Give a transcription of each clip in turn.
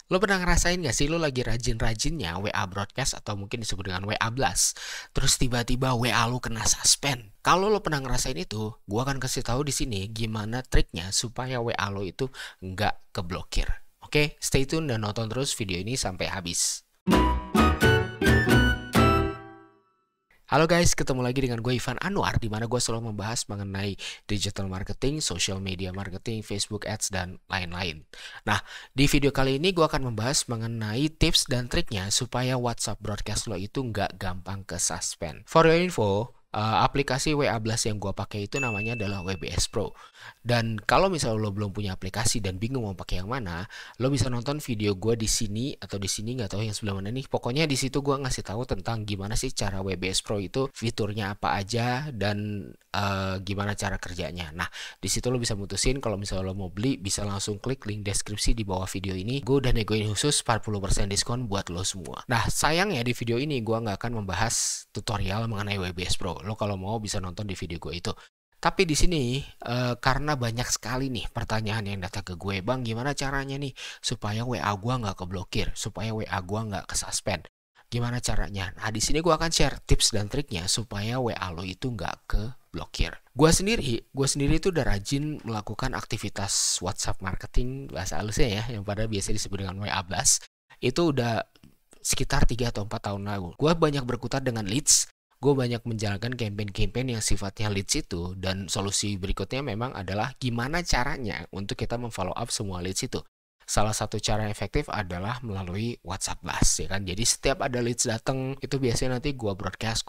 Lo pernah ngerasain gak sih lo lagi rajin-rajinnya WA broadcast atau mungkin disebut dengan WA blast, terus tiba-tiba WA lo kena suspend? Kalau lo pernah ngerasain itu, gua akan kasih tahu di sini gimana triknya supaya WA lo itu nggak keblokir. Oke, stay tune dan nonton terus video ini sampai habis. Halo guys, ketemu lagi dengan gue Ivan Anwar, di mana gue selalu membahas mengenai digital marketing, social media marketing, Facebook Ads, dan lain-lain. Nah, di video kali ini gue akan membahas mengenai tips dan triknya supaya WhatsApp broadcast lo itu nggak gampang ke suspend. For your info, aplikasi WA Blast yang gue pakai itu namanya adalah WBS Pro. Dan kalau misalnya lo belum punya aplikasi dan bingung mau pakai yang mana, lo bisa nonton video gue di sini atau di sini, nggak tahu yang sebelah mana nih. Pokoknya di situ gue ngasih tahu tentang gimana sih cara WBS Pro itu, fiturnya apa aja, dan gimana cara kerjanya. Nah, di situ lo bisa mutusin kalau misalnya lo mau beli, bisa langsung klik link deskripsi di bawah video ini. Gue udah negoin khusus 40% diskon buat lo semua. Nah, sayangnya di video ini gue nggak akan membahas tutorial mengenai WBS Pro. Lo kalau mau bisa nonton di video gue itu. Tapi di sini karena banyak sekali nih pertanyaan yang datang ke gue, bang gimana caranya nih supaya WA gue nggak keblokir, supaya WA gue nggak kesuspend. Gimana caranya? Nah, di sini gue akan share tips dan triknya supaya WA lo itu nggak keblokir. Gue sendiri itu udah rajin melakukan aktivitas WhatsApp marketing bahasa halusnya ya, yang pada biasa disebut dengan WA Blast. Itu udah sekitar 3 atau 4 tahun lalu. Gue banyak berkutat dengan leads. Gue banyak menjalankan campaign-campaign yang sifatnya leads itu, dan solusi berikutnya memang adalah gimana caranya untuk kita memfollow up semua leads itu. Salah satu cara yang efektif adalah melalui WhatsApp Blast, ya kan. Jadi setiap ada leads datang itu biasanya nanti gue broadcast.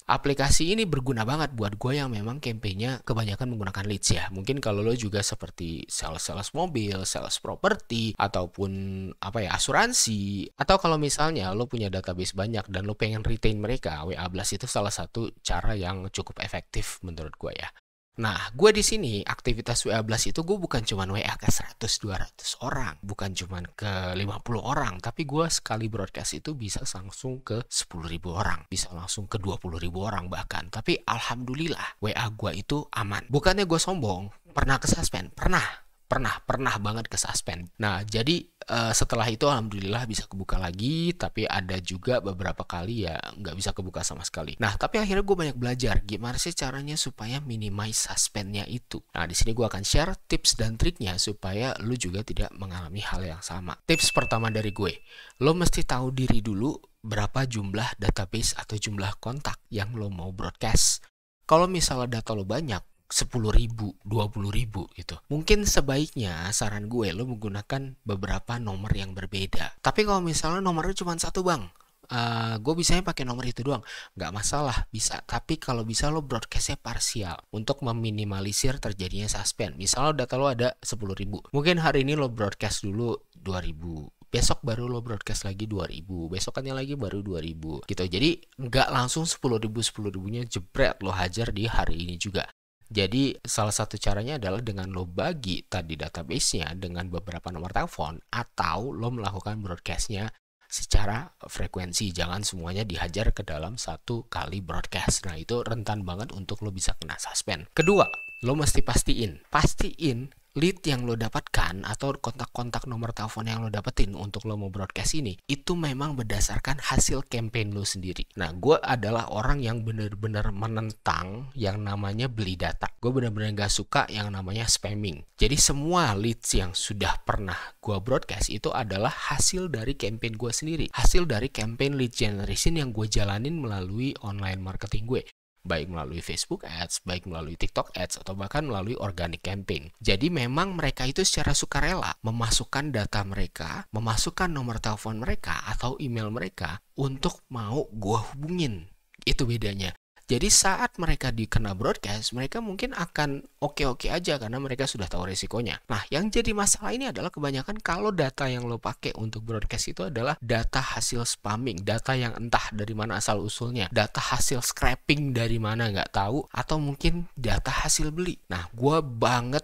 Aplikasi ini berguna banget buat gue yang memang campaignnya kebanyakan menggunakan leads ya. Mungkin kalau lo juga seperti sales mobil, sales properti, ataupun asuransi, atau kalau misalnya lo punya database banyak dan lo pengen retain mereka, WA Blast itu salah satu cara yang cukup efektif menurut gue ya. Nah, gue di sini aktivitas WA Blast itu gue bukan cuma WA ke 100-200 orang, bukan cuma ke 50 orang, tapi gue sekali broadcast itu bisa langsung ke 10.000 orang, bisa langsung ke 20.000 orang bahkan. Tapi alhamdulillah WA gue itu aman. Bukannya gue sombong, pernah ke suspend? Pernah banget ke suspend. Nah, jadi setelah itu alhamdulillah bisa kebuka lagi, tapi ada juga beberapa kali ya nggak bisa kebuka sama sekali. Nah, tapi akhirnya gue banyak belajar gimana sih caranya supaya minimize suspendnya itu. Nah, di sini gue akan share tips dan triknya supaya lu juga tidak mengalami hal yang sama. Tips pertama dari gue, lo mesti tahu diri dulu berapa jumlah database atau jumlah kontak yang lo mau broadcast. Kalau misalnya data lo banyak, 10.000, 20.000 gitu. Mungkin sebaiknya saran gue lo menggunakan beberapa nomor yang berbeda. Tapi kalau misalnya nomornya cuma satu bang, gue bisanya pakai nomor itu doang, nggak masalah, bisa. Tapi kalau bisa lo broadcastnya parsial untuk meminimalisir terjadinya suspend. Misalnya data lo ada 10.000, mungkin hari ini lo broadcast dulu 2.000, besok baru lo broadcast lagi 2.000, besokannya lagi baru 2.000 gitu. Jadi nggak langsung 10.000-nya jebret lo hajar di hari ini juga. Jadi salah satu caranya adalah dengan lo bagi tadi database-nya dengan beberapa nomor telepon, atau lo melakukan broadcast-nya secara frekuensi. Jangan semuanya dihajar ke dalam satu kali broadcast. Nah, itu rentan banget untuk lo bisa kena suspend. Kedua, lo mesti pastiin lead yang lo dapatkan atau kontak-kontak nomor telepon yang lo dapetin untuk lo mau broadcast ini, itu memang berdasarkan hasil campaign lo sendiri. Nah, gue adalah orang yang bener-bener menentang yang namanya beli data. Gue bener-bener gak suka yang namanya spamming. Jadi semua leads yang sudah pernah gue broadcast itu adalah hasil dari campaign gue sendiri. Hasil dari campaign lead generation yang gue jalanin melalui online marketing gue, baik melalui Facebook Ads, baik melalui TikTok Ads, atau bahkan melalui organic campaign. Jadi memang mereka itu secara sukarela memasukkan data mereka, memasukkan nomor telepon mereka atau email mereka untuk mau gua hubungin. Itu bedanya. Jadi saat mereka dikena broadcast, mereka mungkin akan oke-oke aja karena mereka sudah tahu resikonya. Nah, yang jadi masalah ini adalah kebanyakan kalau data yang lo pakai untuk broadcast itu adalah data hasil spamming, data yang entah dari mana asal usulnya, data hasil scraping dari mana nggak tahu, atau mungkin data hasil beli. Nah, gue banget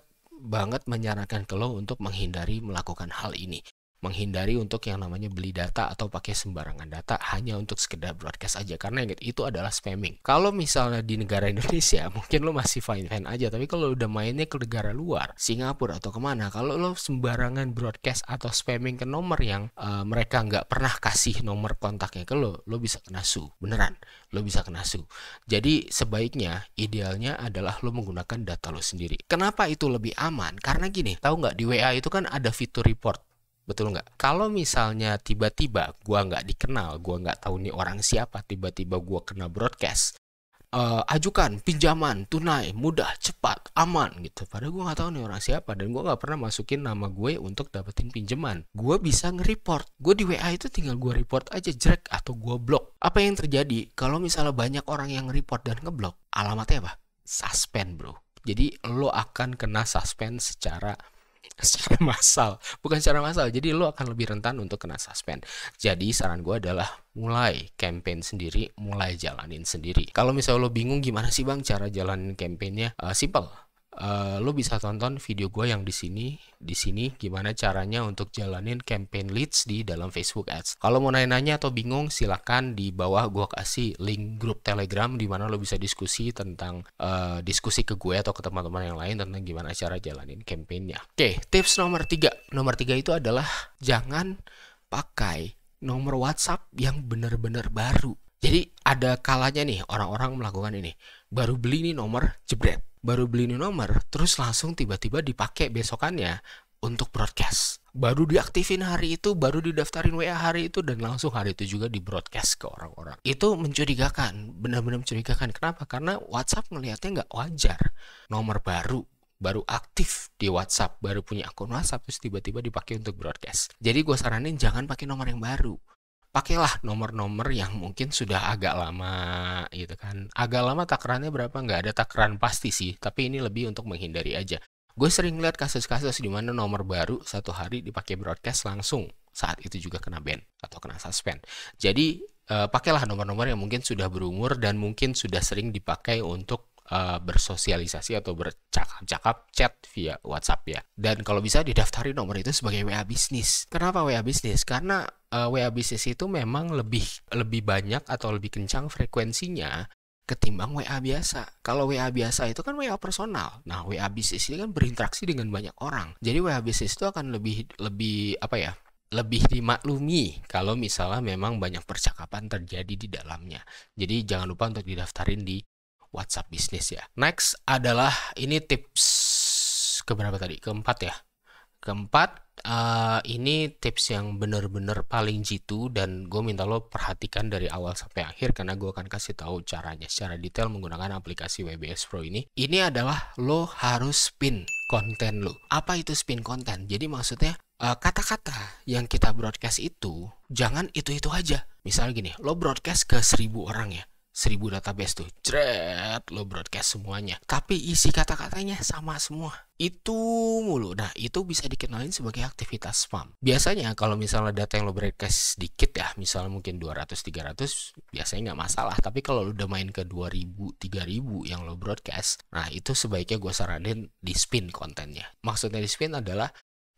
menyarankan ke lo untuk menghindari melakukan hal ini. menghindari untuk yang namanya beli data atau pakai sembarangan data hanya untuk sekedar broadcast aja, karena ingat itu adalah spamming. Kalau misalnya di negara Indonesia mungkin lo masih fine-fine aja, tapi kalau udah mainnya ke negara luar, Singapura atau kemana, kalau lo sembarangan broadcast atau spamming ke nomor yang mereka nggak pernah kasih nomor kontaknya ke lo bisa kena su, beneran, lo bisa kena su. Jadi sebaiknya, idealnya adalah lo menggunakan data lo sendiri. Kenapa itu lebih aman? Karena gini, tahu nggak, di WA itu kan ada fitur report. Betul nggak? Kalau misalnya tiba-tiba gua nggak dikenal, gua nggak tahu nih orang siapa, tiba-tiba gua kena broadcast, ajukan pinjaman tunai mudah cepat aman gitu, padahal gue nggak tahu nih orang siapa dan gue nggak pernah masukin nama gue untuk dapetin pinjaman, gue bisa nge-report. Gue di WA itu tinggal gue report aja, jelek, atau gue blok. Apa yang terjadi kalau misalnya banyak orang yang report dan ngeblok? Alamatnya apa? Suspend, bro. Jadi lo akan kena suspend secara massal, bukan secara massal, jadi lo akan lebih rentan untuk kena suspend. Jadi saran gue adalah mulai campaign sendiri, mulai jalanin sendiri. Kalau misalnya lo bingung gimana sih bang cara jalanin campaignnya, simple. Lo bisa tonton video gue yang di sini gimana caranya untuk jalanin campaign leads di dalam Facebook Ads. Kalau mau nanya-nanya atau bingung, silakan di bawah gue kasih link grup Telegram di mana lo bisa diskusi tentang diskusi ke gue atau ke teman-teman yang lain tentang gimana cara jalanin campaignnya. Oke, tips nomor 3. Nomor 3 itu adalah jangan pakai nomor WhatsApp yang benar-benar baru. Jadi ada kalanya nih orang-orang melakukan ini, baru beli nih nomor, jebret, baru beli nih nomor, terus langsung tiba-tiba dipakai besokannya untuk broadcast. Baru diaktifin hari itu, baru didaftarin WA hari itu, dan langsung hari itu juga di broadcast ke orang-orang. Itu mencurigakan, benar-benar mencurigakan. Kenapa? Karena WhatsApp melihatnya nggak wajar. Nomor baru aktif di WhatsApp, baru punya akun WhatsApp, terus tiba-tiba dipakai untuk broadcast. Jadi gue saranin jangan pakai nomor yang baru. Pakailah nomor-nomor yang mungkin sudah agak lama gitu kan. Agak lama takarannya berapa? Nggak ada takaran pasti sih, tapi ini lebih untuk menghindari aja. Gue sering lihat kasus-kasus di mana nomor baru satu hari dipakai broadcast langsung saat itu juga kena ban atau kena suspend. Jadi pakailah nomor-nomor yang mungkin sudah berumur dan mungkin sudah sering dipakai untuk bersosialisasi atau bercakap-cakap chat via WhatsApp ya. Dan kalau bisa didaftarin nomor itu sebagai WA bisnis. Kenapa WA bisnis? Karena WA bisnis itu memang lebih banyak atau lebih kencang frekuensinya ketimbang WA biasa. Kalau WA biasa itu kan WA personal. Nah, WA bisnis ini kan berinteraksi dengan banyak orang. Jadi WA bisnis itu akan lebih apa ya? Lebih dimaklumi kalau misalnya memang banyak percakapan terjadi di dalamnya. Jadi jangan lupa untuk didaftarin di WhatsApp bisnis ya. Next adalah ini tips keberapa tadi? Keempat ya. Keempat, ini tips yang bener-bener paling jitu dan gue minta lo perhatikan dari awal sampai akhir karena gue akan kasih tahu caranya secara detail menggunakan aplikasi WBS Pro ini. Ini adalah lo harus spin konten lo. Apa itu spin konten? Jadi maksudnya kata-kata yang kita broadcast itu jangan itu-itu aja. Misalnya gini, lo broadcast ke 1000 orang ya. 1000 database tuh, jret, lo broadcast semuanya. Tapi isi kata-katanya sama semua. Itu mulu. Nah, itu bisa dikenalin sebagai aktivitas spam. Biasanya kalau misalnya data yang lo broadcast sedikit ya, misalnya mungkin 200-300, biasanya nggak masalah. Tapi kalau lo udah main ke 2000-3000 yang lo broadcast, nah itu sebaiknya gue saranin di spin kontennya. Maksudnya di spin adalah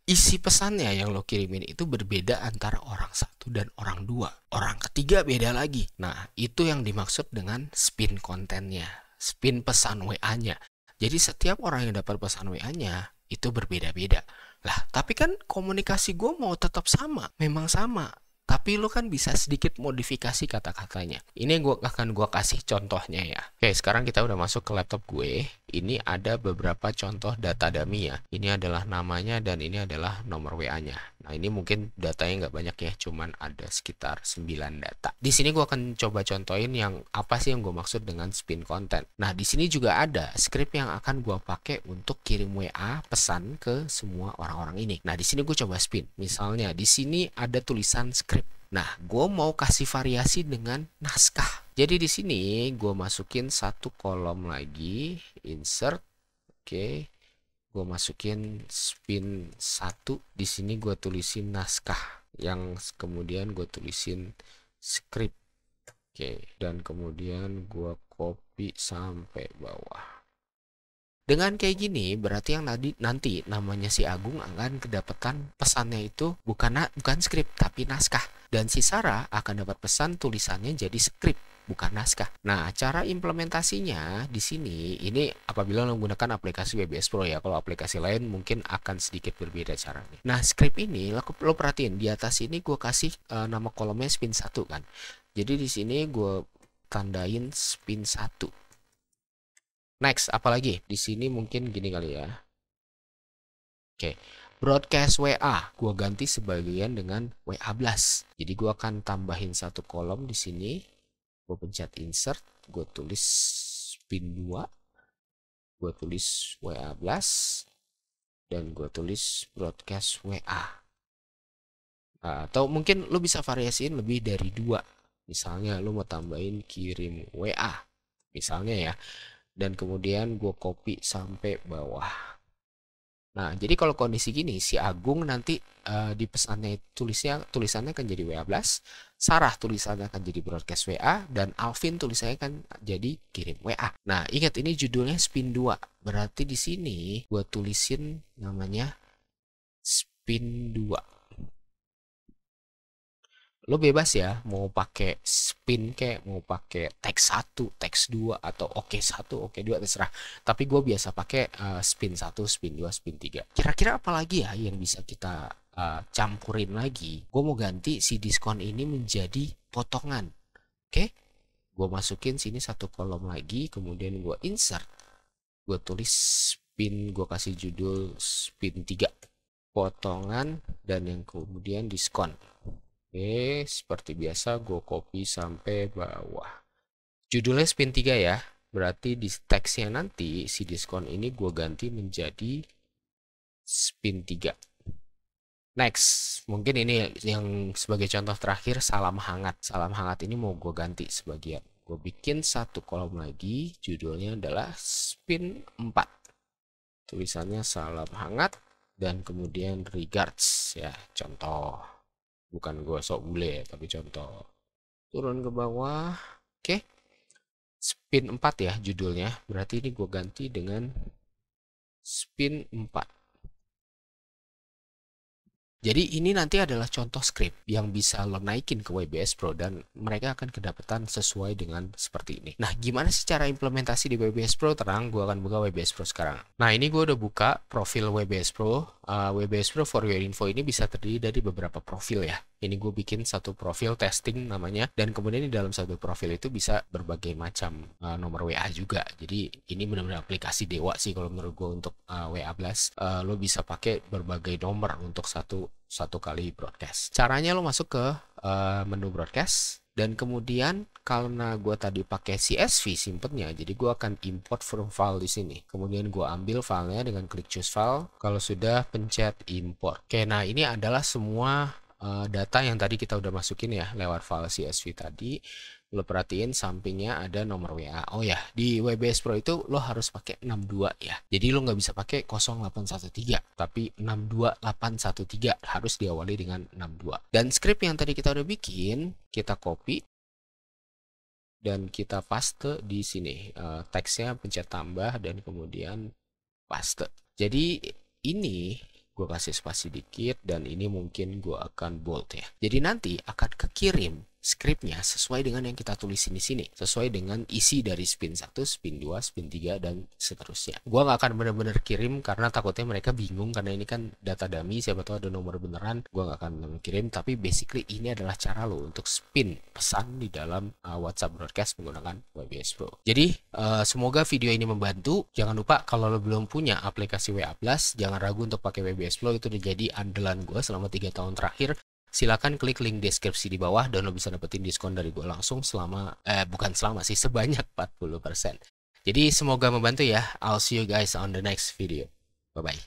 isi pesannya yang lo kirimin itu berbeda antara orang satu dan orang dua. Orang ketiga beda lagi. Nah, itu yang dimaksud dengan spin kontennya. Spin pesan WA-nya. Jadi setiap orang yang dapat pesan WA-nya itu berbeda-beda. Lah, tapi kan komunikasi gue mau tetap sama. Memang sama. Tapi lo kan bisa sedikit modifikasi kata-katanya. Ini akan gue kasih contohnya ya. Oke, sekarang kita udah masuk ke laptop gue. Ini ada beberapa contoh data dummy ya. Ini adalah namanya dan ini adalah nomor WA-nya. Nah, ini mungkin datanya nggak banyak ya, cuman ada sekitar 9 data. Di sini gue akan coba contohin yang apa sih yang gue maksud dengan spin content. Nah, di sini juga ada script yang akan gue pakai untuk kirim WA pesan ke semua orang-orang ini. Nah, di sini gue coba spin. Misalnya di sini ada tulisan script. Nah, gue mau kasih variasi dengan naskah. Jadi di sini gue masukin satu kolom lagi, insert, oke. Gue masukin spin 1, di sini gue tulisin naskah, yang kemudian gue tulisin script, oke. Dan kemudian gue copy sampai bawah. Dengan kayak gini berarti yang nanti namanya si Agung akan kedapatan pesannya itu bukan skrip tapi naskah, dan si Sarah akan dapat pesan tulisannya jadi skrip bukan naskah. Nah, cara implementasinya di sini ini apabila lo menggunakan aplikasi WBS Pro ya. Kalau aplikasi lain mungkin akan sedikit berbeda caranya. Nah, skrip ini lo perhatiin di atas ini gue kasih nama kolomnya spin 1 kan. Jadi di sini gue tandain spin 1. Next, apalagi di sini mungkin gini kali ya. Oke, broadcast WA gue ganti sebagian dengan WA blast. Jadi gue akan tambahin satu kolom di sini. Gue pencet insert, gue tulis spin 2, gue tulis WA blast, dan gue tulis broadcast WA. Atau mungkin lo bisa variasiin lebih dari 2. Misalnya lo mau tambahin kirim WA misalnya ya, dan kemudian gue copy sampai bawah. Nah, jadi kalau kondisi gini, si Agung nanti di pesannya tulisannya akan jadi WA blast, Sarah tulisannya akan jadi broadcast WA, dan Alvin tulisannya akan jadi kirim WA. Nah, ingat ini judulnya spin 2. Berarti di sini gue tulisin namanya spin 2. Lo bebas ya mau pakai spin kayak mau pakai teks 1, teks 2 atau oke 1, oke 2 terserah. Tapi gue biasa pakai spin 1, spin 2, spin 3. Kira-kira apa lagi ya yang bisa kita campurin lagi? Gue mau ganti si diskon ini menjadi potongan. Oke? Gue masukin sini satu kolom lagi, kemudian gue insert. Gue tulis spin, gue kasih judul spin 3. Potongan dan yang kemudian diskon. Oke, seperti biasa gue copy sampai bawah. Judulnya spin 3 ya. Berarti di teksnya nanti si diskon ini gue ganti menjadi spin 3. Next, mungkin ini yang sebagai contoh terakhir salam hangat. Salam hangat ini mau gue ganti sebagian. Gue bikin satu kolom lagi, judulnya adalah spin 4. Tulisannya salam hangat dan kemudian regards ya, contoh. Bukan gue sok bule ya, tapi contoh. Turun ke bawah. Oke. Spin 4 ya judulnya. Berarti ini gue ganti dengan spin 4. Jadi ini nanti adalah contoh script yang bisa lo naikin ke WBS Pro dan mereka akan kedapatan sesuai dengan seperti ini. Nah, gimana sih cara implementasi di WBS Pro? Tenang, gue akan buka WBS Pro sekarang. Nah, ini gue udah buka profil WBS Pro. WBS Pro for your info ini bisa terdiri dari beberapa profil ya. Ini gue bikin satu profil testing namanya, dan kemudian di dalam satu profil itu bisa berbagai macam nomor WA juga. Jadi ini benar-benar aplikasi dewa sih kalau menurut gue untuk WA Blast. Lo bisa pakai berbagai nomor untuk satu kali broadcast. Caranya lo masuk ke menu broadcast, dan kemudian karena gue tadi pakai CSV simpennya, jadi gue akan import from file di sini. Kemudian gue ambil filenya dengan klik choose file. Kalau sudah, pencet import. Oke, nah ini adalah semua data yang tadi kita udah masukin ya lewat file CSV tadi. Lo perhatiin sampingnya ada nomor WA. Oh ya, di WBS Pro itu lo harus pakai 62 ya. Jadi lo nggak bisa pakai 0813, tapi 62813 harus diawali dengan 62. Dan script yang tadi kita udah bikin, kita copy dan kita paste di sini. Teksnya pencet tambah dan kemudian paste. Jadi ini gue kasih spasi dikit, dan ini mungkin gue akan bold ya. Jadi nanti akan kekirim scriptnya sesuai dengan yang kita tulisin di sini, sesuai dengan isi dari spin 1, spin 2, spin 3 dan seterusnya. Gua nggak akan benar-benar kirim karena takutnya mereka bingung, karena ini kan data dummy, siapa tahu ada nomor beneran. Gua nggak akan kirim, tapi basically ini adalah cara lo untuk spin pesan di dalam WhatsApp broadcast menggunakan WBS Pro. Jadi semoga video ini membantu. Jangan lupa kalau lo belum punya aplikasi WA Blast, jangan ragu untuk pakai WBS Pro. Itu udah jadi andalan gue selama 3 tahun terakhir. Silakan klik link deskripsi di bawah dan lo bisa dapetin diskon dari gue langsung selama sebanyak 40%. Jadi semoga membantu ya. I'll see you guys on the next video. Bye bye.